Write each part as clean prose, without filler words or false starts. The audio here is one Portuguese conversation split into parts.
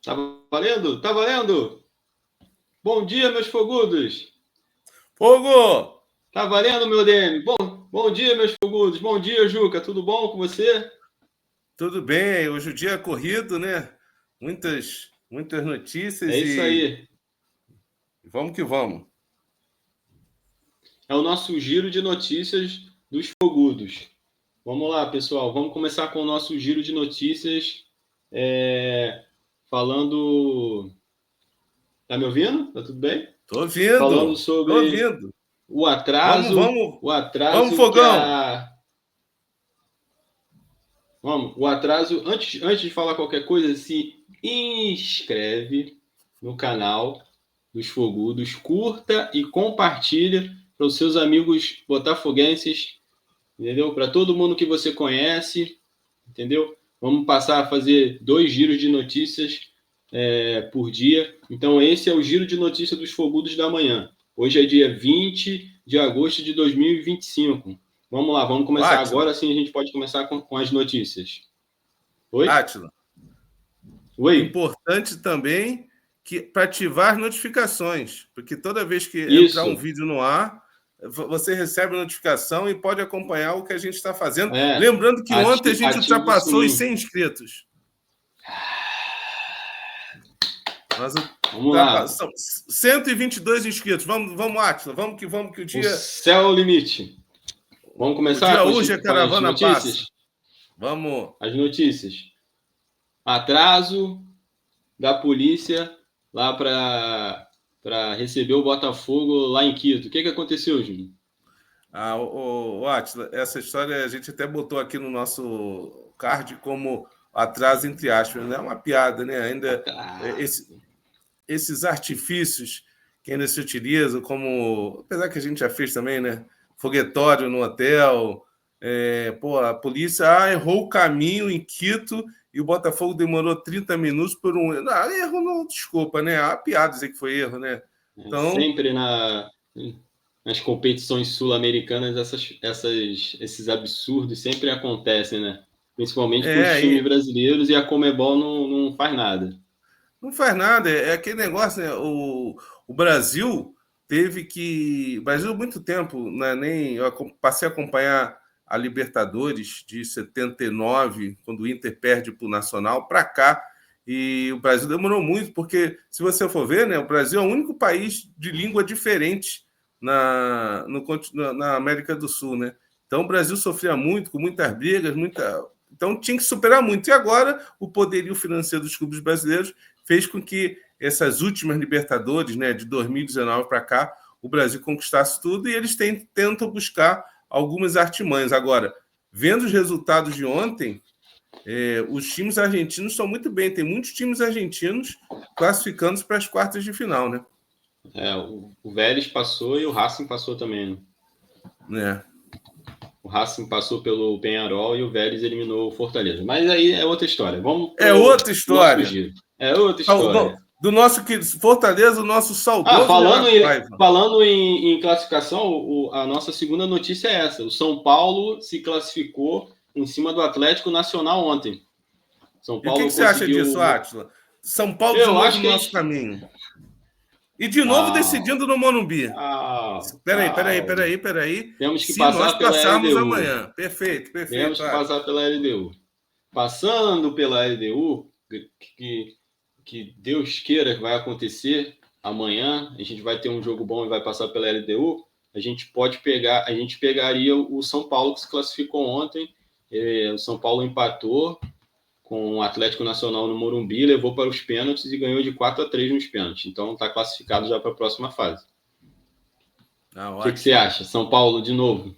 Tá valendo? Tá valendo? Bom dia, meus fogudos. Fogo! Tá valendo, meu DM? Bom dia, meus fogudos. Bom dia, Juca. Tudo bom com você? Tudo bem? Hoje o dia é corrido, né? Muitas É notícias isso e aí. vamos que vamos. É o nosso giro de notícias dos fogudos. Vamos lá, pessoal. Vamos começar com o nosso giro de notícias. Falando. Tá me ouvindo? Tá tudo bem? Tô Falando ouvindo, tô sobre ouvindo. o Vamos, atraso. vamos, O vamos, atraso que fogão! a Vamos, o atraso, antes de falar qualquer coisa, se inscreve no canal dos Fogudos, curta e compartilha para os seus amigos botafoguenses, entendeu? Para todo mundo que você conhece, entendeu? Vamos passar a fazer 2 giros de notícias por dia. Então, esse é o giro de notícias dos Fogudos da manhã. Hoje é dia 20 de agosto de 2025. Vamos lá, vamos começar Átila, agora, sim a gente pode começar com as notícias. Oi? Átila. Oi? Importante também que para ativar notificações, porque toda vez que entrar um Isso. vídeo no ar, você recebe notificação e pode acompanhar o que a gente está fazendo. É. Lembrando que ontem a gente Ativa o ultrapassou os sininho. 100 inscritos. Nós Vamos lá. ultrapassamos 122 inscritos. Vamos, Átila. Vamos que O céu é o limite. Vamos o começar dia urge, a com as caravana passa. notícias? Vamos. As notícias. Atraso da polícia lá para receber o Botafogo lá em Quito. O que aconteceu, Júnior? Átila, essa história a gente até botou aqui no nosso card como atraso entre aspas, né? É uma piada, né? Ainda Atraso. esses artifícios que ainda se utilizam, como apesar que a gente já fez também, né? Foguetório no hotel, a polícia errou o caminho em Quito e o Botafogo demorou 30 minutos por um erro. Não, erro não, desculpa, né? É uma piada dizer que foi erro, né? Então, Sempre nas competições sul-americanas esses absurdos sempre acontecem, né? Principalmente com os times e brasileiros e a Comebol não faz nada. não faz nada, é aquele negócio, né? O Brasil teve que. O Brasil, há muito tempo, né? Eu passei a acompanhar a Libertadores de 79, quando o Inter perde para o Nacional, para cá. E o Brasil demorou muito, porque, se você for ver, né, o Brasil é o único país de língua diferente na América do Sul. Né? Então, o Brasil sofria muito, com muitas brigas, então tinha que superar muito. E agora, o poderio financeiro dos clubes brasileiros fez com que essas últimas Libertadores, né, de 2019 para cá, o Brasil conquistasse tudo e eles tentam buscar algumas artimanhas. Agora, vendo os resultados de ontem, os times argentinos estão muito bem. Tem muitos times argentinos classificando para as quartas de final, né? O Vélez passou e o Racing passou também. Né? O Racing passou pelo Peñarol e o Vélez eliminou o Fortaleza. Mas aí é outra história. Vamos É pro outra nosso história. giro. É outra história. Do nosso Fortaleza, o nosso saudoso Renato Paiva. Falando em classificação, a nossa segunda notícia é essa. O São Paulo se classificou em cima do Atlético Nacional ontem. São E o que Paulo você acha disso, conseguiu. Átila? São Paulo de Eu novo acho no que a nosso gente. caminho. E de novo Calma, decidindo no Morumbi. calma. Peraí. Temos que Se nós passar pela passarmos LDU. amanhã. Perfeito, Temos que Átila. passar pela LDU. Passando pela LDU, que Deus queira que vai acontecer amanhã, a gente vai ter um jogo bom e vai passar pela LDU, a gente pegaria o São Paulo que se classificou ontem. O São Paulo empatou com o Atlético Nacional no Morumbi, levou para os pênaltis e ganhou de 4-3 nos pênaltis. Então está classificado já para a próxima fase. O que você acha? São Paulo de novo?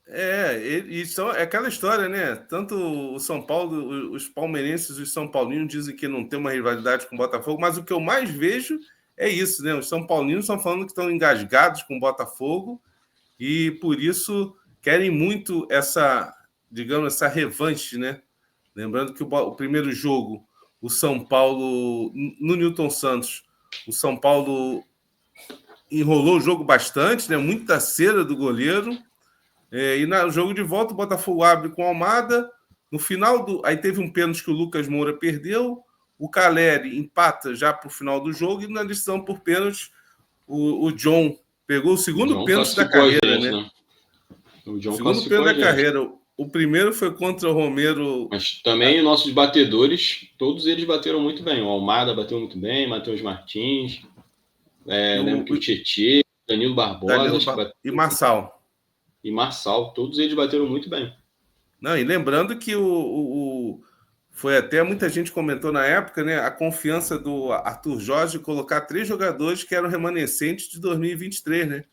É aquela história, né? Tanto o São Paulo, os palmeirenses e os São Paulinos dizem que não tem uma rivalidade com o Botafogo, mas o que eu mais vejo é isso, né? Os São Paulinos estão falando que estão engasgados com o Botafogo e por isso querem muito digamos, essa revanche, né? Lembrando que o primeiro jogo, o São Paulo, no Newton Santos, o São Paulo enrolou o jogo bastante, né? Muita cera do goleiro. E no jogo de volta, o Botafogo abre com a Almada. No final, aí teve um pênalti que o Lucas Moura perdeu. o Caleri empata já para o final do jogo e na decisão por pênalti, o John pegou o segundo pênalti da carreira, né? O John segundo pênalti da carreira. O primeiro foi contra o Romero. Mas também nossos batedores, todos eles bateram muito bem. O Almada bateu muito bem, Matheus Martins, lembro que o Tietê, Danilo Barbosa e Marçal. E Marçal, todos eles bateram muito bem. Não, e lembrando que foi até muita gente comentou na época, né? A confiança do Arthur Jorge de colocar 3 jogadores que eram remanescentes de 2023, né?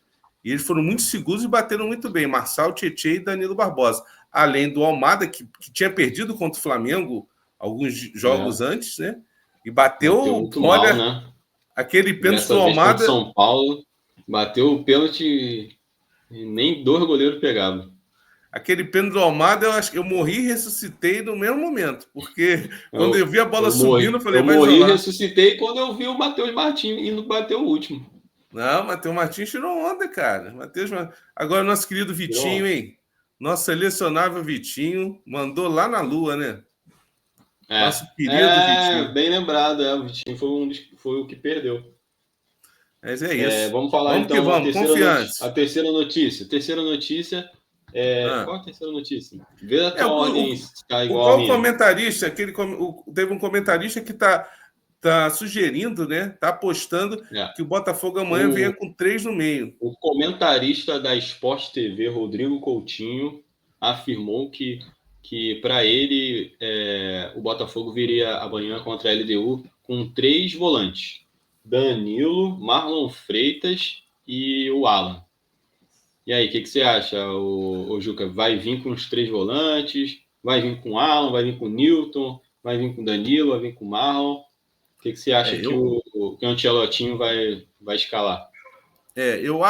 E eles foram muito seguros e bateram muito bem. Marçal, Tietê e Danilo Barbosa. Além do Almada, que tinha perdido contra o Flamengo alguns jogos antes, né? E bateu muito mal, né? Aquele pênalti do Almada. São Paulo bateu o pênalti e nem 2 goleiros pegavam. Aquele pênalti do Almada, eu acho que eu morri e ressuscitei no mesmo momento, porque quando eu vi a bola subindo, eu falei, eu morri e ressuscitei quando eu vi o Matheus Martins indo bater o último. Não, Matheus Martins tirou onda, cara. Agora, nosso querido Vitinho, hein? Nosso selecionável Vitinho mandou lá na lua, né? Nosso querido Vitinho. Bem lembrado, o Vitinho foi o que perdeu. Mas é isso. Vamos falar então confiantes. A terceira notícia. Qual a terceira notícia? Vê a tua ordem está igual a minha. Comentarista, teve um comentarista que está sugerindo, né? Está apostando que o Botafogo amanhã venha com 3 no meio. O comentarista da Sport TV, Rodrigo Coutinho, afirmou que para ele o Botafogo viria amanhã contra a LDU com 3 volantes: Danilo, Marlon Freitas e o Alan. E aí, o que você acha, o Juca? Vai vir com os 3 volantes? Vai vir com o Alan? Vai vir com o Newton? Vai vir com o Danilo? Vai vir com o Marlon? O que você acha que o Ancelotinho vai escalar? Eu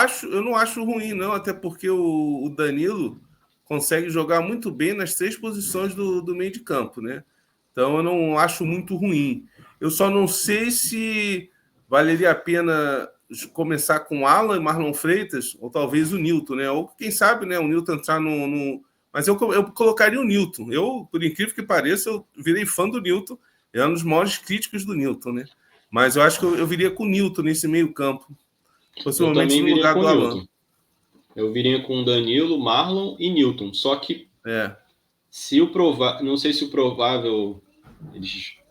não acho ruim, não, até porque o Danilo consegue jogar muito bem nas 3 posições do meio de campo, né? Então eu não acho muito ruim. Eu só não sei se valeria a pena começar com Alan e Marlon Freitas, ou talvez o Newton, né? Ou quem sabe, né? O Newton entrar no... Mas eu colocaria o Newton. Eu, por incrível que pareça, eu virei fã do Newton. É um dos maiores críticos do Newton, né? Mas eu acho que eu viria com o Newton nesse meio campo. Possivelmente no lugar do Alan. Eu viria com Danilo, Marlon e Newton. Só que não sei se o provável...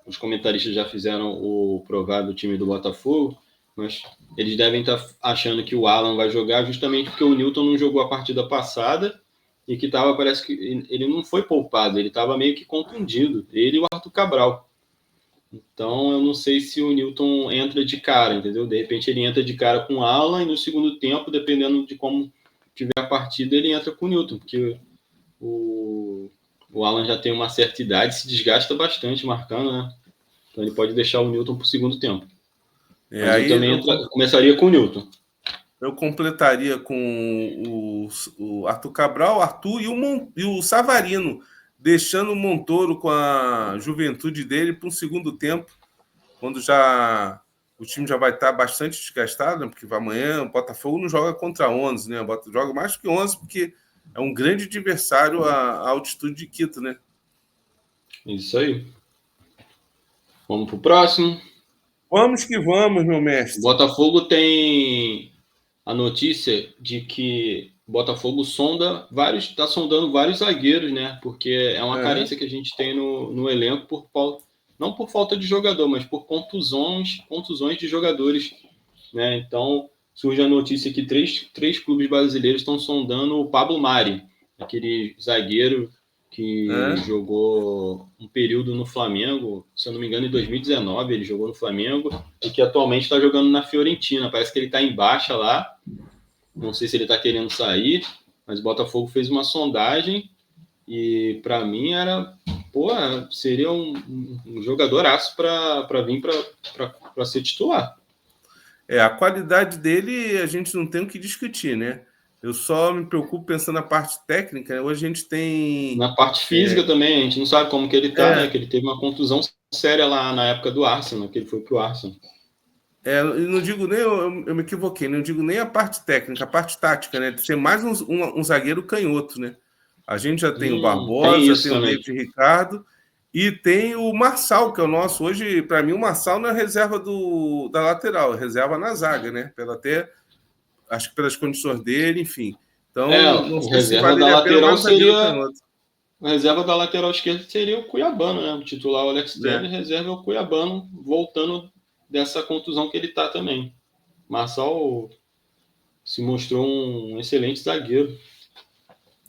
Os comentaristas já fizeram o provável time do Botafogo, mas eles devem estar achando que o Alan vai jogar justamente porque o Newton não jogou a partida passada e que parece que ele não foi poupado, ele estava meio que contundido, ele e o Arthur Cabral. Então eu não sei se o Newton entra de cara, entendeu? De repente ele entra de cara com o Alan e no segundo tempo, dependendo de como tiver a partida, ele entra com o Newton, porque o Alan já tem uma certa idade, se desgasta bastante marcando, né? Então ele pode deixar o Newton para o segundo tempo. Mas eu também começaria com o Newton. Eu completaria com o Arthur Cabral, Arthur e o Savarino, deixando o Montoro com a juventude dele para um segundo tempo, quando o time já vai estar bastante desgastado, né? Porque amanhã o Botafogo não joga contra 11, né? Joga mais que 11, porque é um grande adversário à altitude de Quito, né? Isso aí. Vamos pro próximo. Vamos que vamos, meu mestre. O Botafogo tem a notícia de que o Botafogo está sondando vários zagueiros, né? Porque é uma carência que a gente tem no elenco não por falta de jogador, mas por contusões de jogadores, né? Então surge a notícia que três clubes brasileiros estão sondando o Pablo Mari, aquele zagueiro que jogou um período no Flamengo, se eu não me engano, em 2019 ele jogou no Flamengo e que atualmente está jogando na Fiorentina. Parece que ele está em baixa lá, não sei se ele está querendo sair, mas o Botafogo fez uma sondagem e para mim seria um jogadoraço para vir para ser titular. A qualidade dele a gente não tem o que discutir, né? Eu só me preocupo pensando na parte técnica. Hoje a gente tem... Na parte física também, a gente não sabe como que ele está, né? Que ele teve uma contusão séria lá na época do Arsenal, que ele foi pro Arsenal. Eu não digo nem... Eu me equivoquei, não digo nem a parte técnica, a parte tática, né? De ser mais um zagueiro canhoto, né? A gente já tem o Barbosa, tem o David Ricardo, E tem o Marçal, que é o nosso. Hoje, para mim, o Marçal não é reserva da lateral, é reserva na zaga, né? Acho que pelas condições dele, enfim. Então, não O sei se reserva da valeria a pena lateral mais um zagueiro seria. canhoto, O reserva da lateral esquerda seria o Cuiabano, né? O titular o Alex né? Telles, reserva é o Cuiabano, voltando dessa contusão que ele tá também. Marçal se mostrou um excelente zagueiro.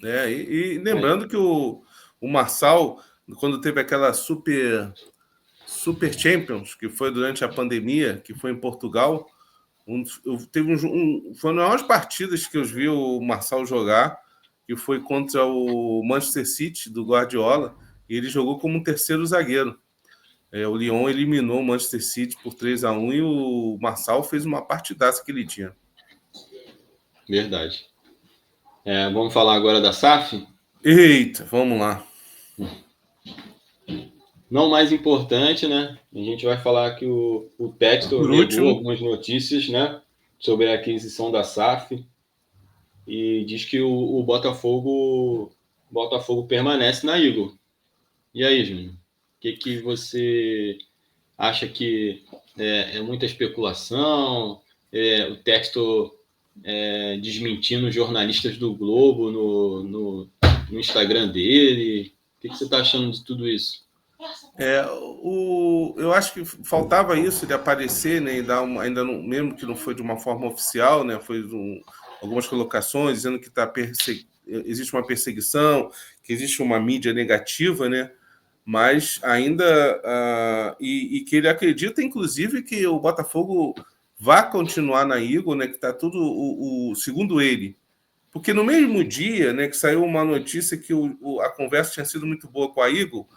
E lembrando que o Marçal, quando teve aquela Super Champions, que foi durante a pandemia, que foi em Portugal, foi uma das maiores partidas que eu vi o Marçal jogar, que foi contra o Manchester City, do Guardiola, e ele jogou como um terceiro zagueiro. O Lyon eliminou o Manchester City por 3-1 e o Marçal fez uma partidaça que ele tinha. Verdade. Vamos falar agora da SAF? Eita, vamos lá. Não mais importante, né? A gente vai falar que o Textor negou algumas notícias, né? Sobre a aquisição da SAF e diz que o Botafogo permanece na Eagle. E aí, Júnior? O que você acha que é muita especulação? O Textor desmentindo os jornalistas do Globo no Instagram dele? O que você está achando de tudo isso? Eu acho que faltava isso de aparecer, né, e dar ainda não, mesmo que não foi de uma forma oficial, né, foi algumas colocações dizendo que existe uma perseguição, que existe uma mídia negativa, né, mas ainda e que ele acredita, inclusive, que o Botafogo vai continuar na Eagle, né, que está tudo segundo ele. Porque no mesmo dia, né, que saiu uma notícia que a conversa tinha sido muito boa com a Eagle,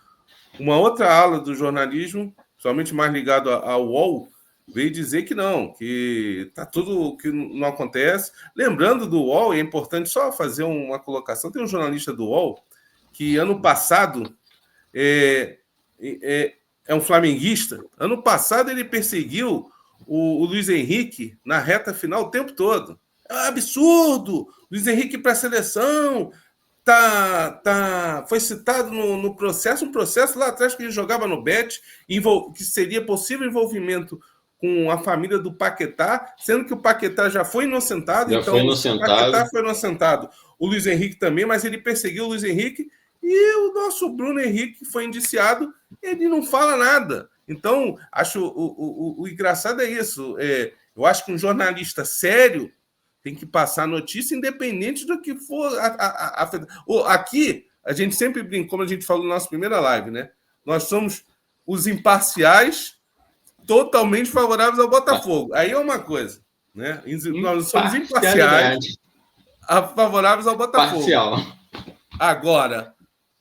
uma outra ala do jornalismo, somente mais ligado ao UOL, veio dizer que não, que tá tudo que não acontece. Lembrando do UOL, é importante só fazer uma colocação. Tem um jornalista do UOL que ano passado é um flamenguista. Ano passado ele perseguiu o Luiz Henrique na reta final o tempo todo. É um absurdo! Luiz Henrique para a seleção, foi citado no processo, um processo lá atrás que ele jogava no Bet, que seria possível envolvimento com a família do Paquetá, sendo que o Paquetá já foi inocentado. Foi inocentado. O Paquetá foi inocentado, o Luiz Henrique também, mas ele perseguiu o Luiz Henrique e o nosso Bruno Henrique foi indiciado, ele não fala nada. Então, acho o engraçado é isso. Eu acho que um jornalista sério tem que passar a notícia independente do que for. Aqui, a gente sempre brinca, como a gente falou na nossa primeira live, né? Nós somos os imparciais totalmente favoráveis ao Botafogo. Aí é uma coisa, né? Nós somos imparciais favoráveis ao Botafogo. Parcial. Agora,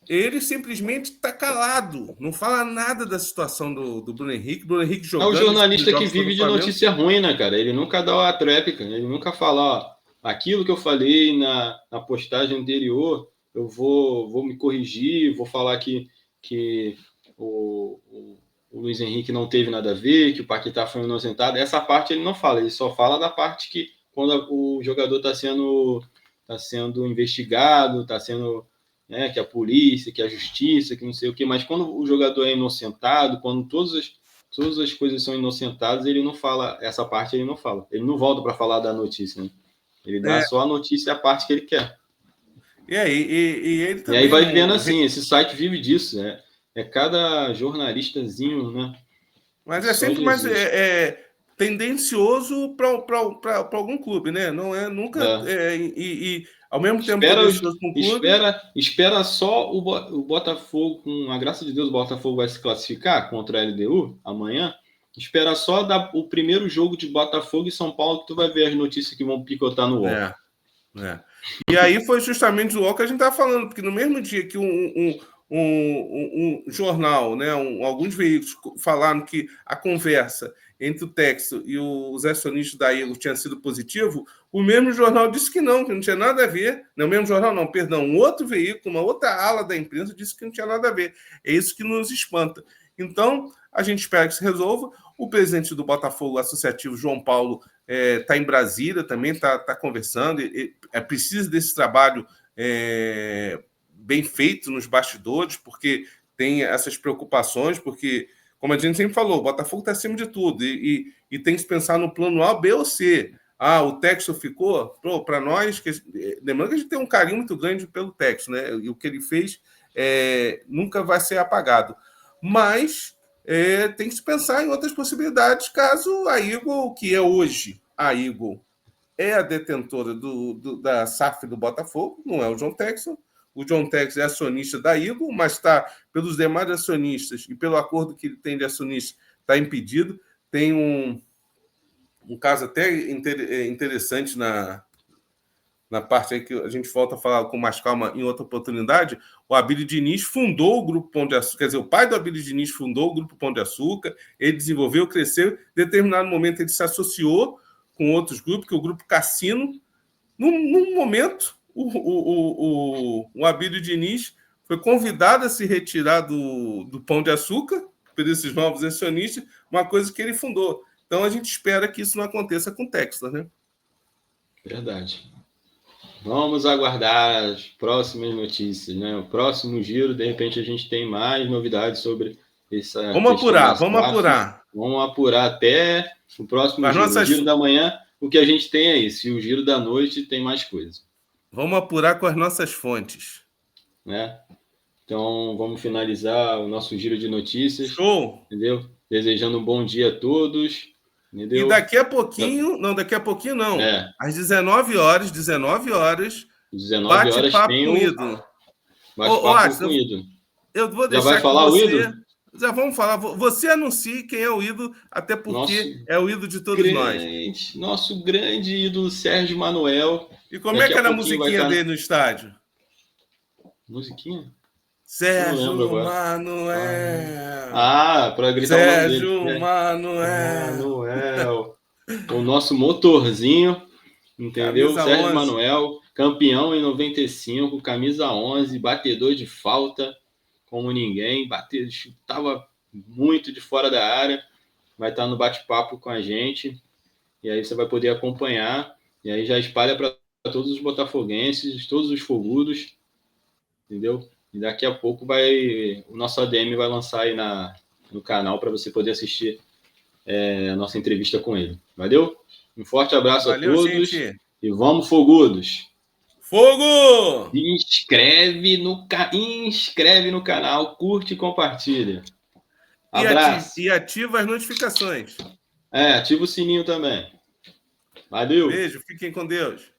ele simplesmente está calado, não fala nada da situação do Bruno Henrique. Bruno Henrique jogando. É o jornalista que vive de notícia ruim, né, cara? Ele nunca dá a tréplica, ele nunca fala, ó, aquilo que eu falei na postagem anterior, eu vou me corrigir, vou falar que o Luiz Henrique não teve nada a ver, que o Paquetá foi inocentado. Essa parte ele não fala, ele só fala da parte que quando o jogador está sendo investigado, está sendo... que a polícia, que a justiça, que não sei o que, mas quando o jogador é inocentado, quando todas as coisas são inocentadas, ele não fala, essa parte ele não fala. Ele não volta para falar da notícia, né? Ele dá só a notícia, a parte que ele quer. E ele também, e aí vai vivendo assim, esse site vive disso, né? É cada jornalistazinho, né? Mas é sempre mais tendencioso para algum clube, né? Não é nunca... ao mesmo tempo espera só o Botafogo, com a graça de Deus, o Botafogo vai se classificar contra a LDU amanhã. Espera só o primeiro jogo de Botafogo e São Paulo que tu vai ver as notícias que vão picotar no UOL. E aí foi justamente o UOL que a gente estava falando, porque no mesmo dia que um jornal, né, alguns veículos falaram que a conversa entre o Texto e os acionistas da Eagle tinha sido positivo, o mesmo jornal disse que não tinha nada a ver. Não, o mesmo jornal não, perdão, um outro veículo, uma outra ala da imprensa disse que não tinha nada a ver. É isso que nos espanta. Então, a gente espera que se resolva. O presidente do Botafogo Associativo, João Paulo, está em Brasília também, está conversando. Precisa desse trabalho bem feito nos bastidores, porque tem essas preocupações, porque, como a gente sempre falou, o Botafogo está acima de tudo e tem que se pensar no plano A, B ou C. Ah, o Texo ficou? Para nós, lembrando que a gente tem um carinho muito grande pelo Texo, né? E o que ele fez nunca vai ser apagado. Mas tem que se pensar em outras possibilidades, caso a Eagle, que é hoje a Eagle, é a detentora da SAF do Botafogo, não é o John Texon. O John Texon é acionista da Eagle, mas está, pelos demais acionistas e pelo acordo que ele tem de acionista, está impedido. Tem um caso até interessante na parte aí que a gente volta a falar com mais calma em outra oportunidade. O Abílio Diniz fundou o Grupo Pão de Açúcar, quer dizer, o pai do Abílio Diniz fundou o Grupo Pão de Açúcar, ele desenvolveu, cresceu, em determinado momento ele se associou com outros grupos, que é o Grupo Cassino. Num momento, o Abílio Diniz foi convidado a se retirar do Pão de Açúcar por esses novos acionistas, uma coisa que ele fundou. Então, a gente espera que isso não aconteça com o Textor, né? Verdade. Vamos aguardar as próximas notícias, né? O próximo giro, de repente, a gente tem mais novidades sobre essa. Vamos apurar. Vamos apurar até o próximo giro. O giro da manhã, o que a gente tem é isso. E o giro da noite tem mais coisa. Vamos apurar com as nossas fontes. Né? Então, vamos finalizar o nosso giro de notícias. Show! Entendeu? Desejando um bom dia a todos. Entendeu? E daqui a pouquinho, não. Às 19 horas, 19 horas bate-papo tem com o ídolo. Bate-papo com o ídolo. Eu vou deixar. Já vai falar o ídolo? Já vamos falar. Você anuncie quem é o ídolo, até porque é o ídolo de todos nós. Nosso grande ídolo, Sérgio Manuel. E como é que era a musiquinha dele no estádio? Musiquinha? Sérgio Manuel. Para gritar Sérgio o nome dele. Manuel. O nosso motorzinho, entendeu? Camisa Sérgio 11. Manuel, campeão em 95, camisa 11, batedor de falta como ninguém, chutava muito de fora da área, vai estar no bate-papo com a gente, e aí você vai poder acompanhar, e aí já espalha para todos os botafoguenses, todos os fogudos, entendeu? E daqui a pouco o nosso ADM vai lançar aí no canal para você poder assistir a nossa entrevista com ele. Valeu? Um forte abraço a todos. Gente. E vamos, fogudos! Fogo! Inscreve no canal, curte e compartilha. Abraço. E ativa as notificações. Ativa o sininho também. Valeu! Beijo, fiquem com Deus.